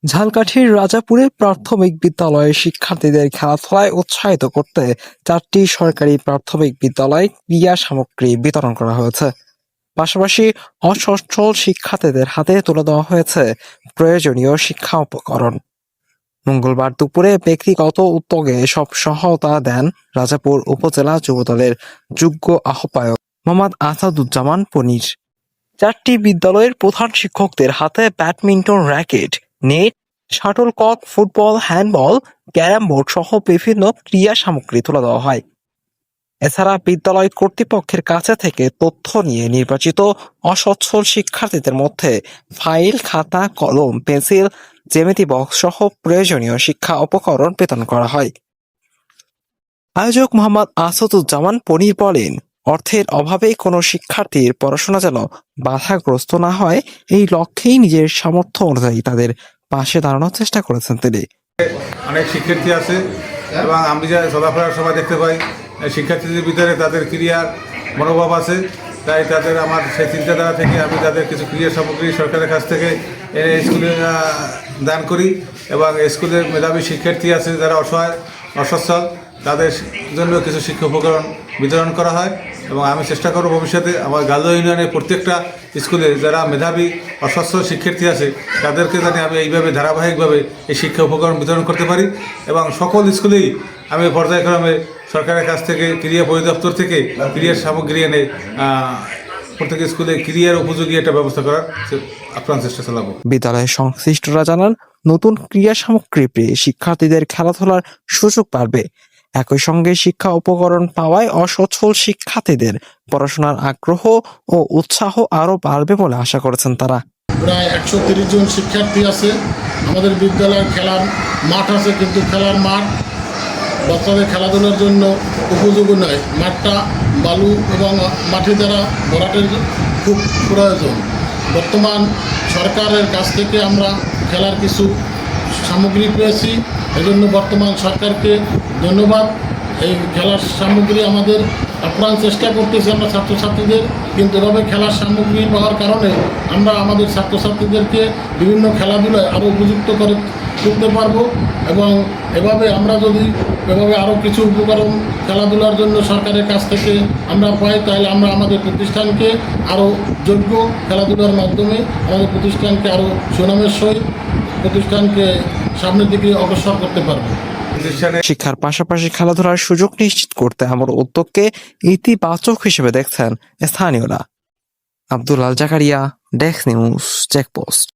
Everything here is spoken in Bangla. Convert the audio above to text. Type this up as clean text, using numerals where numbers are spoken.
ঝালকাঠির রাজাপুরে প্রাথমিক বিদ্যালয়ের শিক্ষার্থীদের খেলাধুলায় উৎসাহিত করতে 4টি সরকারি প্রাথমিক বিদ্যালয়ে ক্রীড়া সামগ্রী বিতরণ করা হয়েছে। পাশাপাশি অসচ্ছল শিক্ষার্থীদের হাতে তুলে দেওয়া হয়েছে প্রয়োজনীয় শিক্ষা উপকরণ। মঙ্গলবার দুপুরে ব্যক্তিগত উদ্যোগে এসব সহায়তা দেন রাজাপুর উপজেলা যুবদলের যুগ্ম আহ্বায়ক মোহাম্মদ আসাদুজ্জামান পনির। 4টি বিদ্যালয়ের প্রধান শিক্ষকদের হাতে badminton racket, net, shuttlecock, football, handball, carrom board সহ বিভিন্ন ক্রীড়া সামগ্রী তুলে দেওয়া হয়। এছাড়া বিদ্যালয় কর্তৃপক্ষের কাছে থেকে তথ্য নিয়ে নির্বাচিত অসচ্ছল শিক্ষার্থীদের মধ্যে ফাইল, খাতা, কলম, পেন্সিল, জ্যামিতি বক্স সহ প্রয়োজনীয় শিক্ষা উপকরণ বিতরণ করা হয়। আয়োজক মোহাম্মদ আসাদুজ্জামান পনির বলেন, অর্থের অভাবে কোনো শিক্ষার্থীর পড়াশোনা যেন বাধাগ্রস্ত না হয়, এই লক্ষ্যেই নিজের সামর্থ্য অনুযায়ী তাদের পাশে দাঁড়ানোর চেষ্টা করেছেন তিনি। অনেক শিক্ষার্থী আছে এবং আমি যা চলাফেরার সময় দেখতে পাই শিক্ষার্থীদের ভিতরে তাদের ক্রিয়ার মনোভাব আছে, তাই তাদের আমার সেই চিন্তাধারা থেকে আমি তাদের কিছু ক্রিয়া সামগ্রী সরকারের কাছ থেকে স্কুলে দান করি এবং স্কুলের মেধাবী শিক্ষার্থী আছে যারা অসহায় অসচ্ছল তাদের জন্য কিছু শিক্ষা উপকরণ বিতরণ করা হয় এবং আমি চেষ্টা করব ভবিষ্যতে আমার গালদহ ইউনিয়নের প্রত্যেকটা স্কুলে যারা মেধাবী অসচ্ছল শিক্ষার্থী আছে তাদেরকে জানি আমি এইভাবে ধারাবাহিকভাবে এই শিক্ষা উপকরণ বিতরণ করতে পারি এবং সকল স্কুলেই আমি পর্যায়ক্রমে সরকারের কাছ থেকে ক্রীড়া পরিদপ্তর থেকে ক্রীড়ার সামগ্রী এনে প্রত্যেক স্কুলে ক্রীড়ার উপযোগী একটা ব্যবস্থা করার আপ্রাণ চেষ্টা চালাবো। বিদ্যালয়ের সংশ্লিষ্টরা জানান, নতুন ক্রীড়া সামগ্রী পেয়ে শিক্ষার্থীদের খেলাধুলার সুযোগ বাড়বে। একই সঙ্গে শিক্ষা উপকরণ পাওয়ায় অসচ্ছল শিক্ষার্থীদের পড়াশোনার আগ্রহ ও উৎসাহ আরো বাড়বে বলে আশা করেছেন তারা। প্রায় 130 জন শিক্ষার্থী আছে। আমাদের বিদ্যালয়ের খেলার মাঠ আছে, কিন্তু খেলার মাঠ বাচ্চাদের খেলাধুলার জন্য উপযোগী নয়। মাঠটা বালু এবং মাটি দ্বারা ভরাটের খুব প্রয়োজন। বর্তমান সরকারের কাছ থেকে আমরা খেলার কিছু সামগ্রী পেয়েছি, এজন্য বর্তমান সরকারকে ধন্যবাদ। এই খেলার সামগ্রী আমাদের আপ্রাণ চেষ্টা করতেছি আমরা ছাত্রছাত্রীদের, কিন্তু এভাবে খেলার সামগ্রী পাওয়ার কারণে আমরা আমাদের ছাত্রছাত্রীদেরকে বিভিন্ন খেলাধুলায় আরও উপযুক্ত করে তুলতে পারবো এবং এভাবে আমরা যদি এভাবে আরও কিছু উপকরণ খেলাধুলার জন্য সরকারের কাছ থেকে আমরা পাই, তাহলে আমরা আমাদের প্রতিষ্ঠানকে আরও যোগ্য খেলাধুলার মাধ্যমে আমাদের প্রতিষ্ঠানকে আরও সুনামের সহিত প্রতিষ্ঠানকে সামনের দিকে অগ্রসর করতে পারবো। শিক্ষার পাশাপাশি খেলাধুলার সুযোগ নিশ্চিত করতে আমার উদ্যোগকে ইতিবাচক হিসেবে দেখছেন স্থানীয়রা। আব্দুল আল জাকারিয়া, ডেস্ক নিউজ, চেকপোস্ট।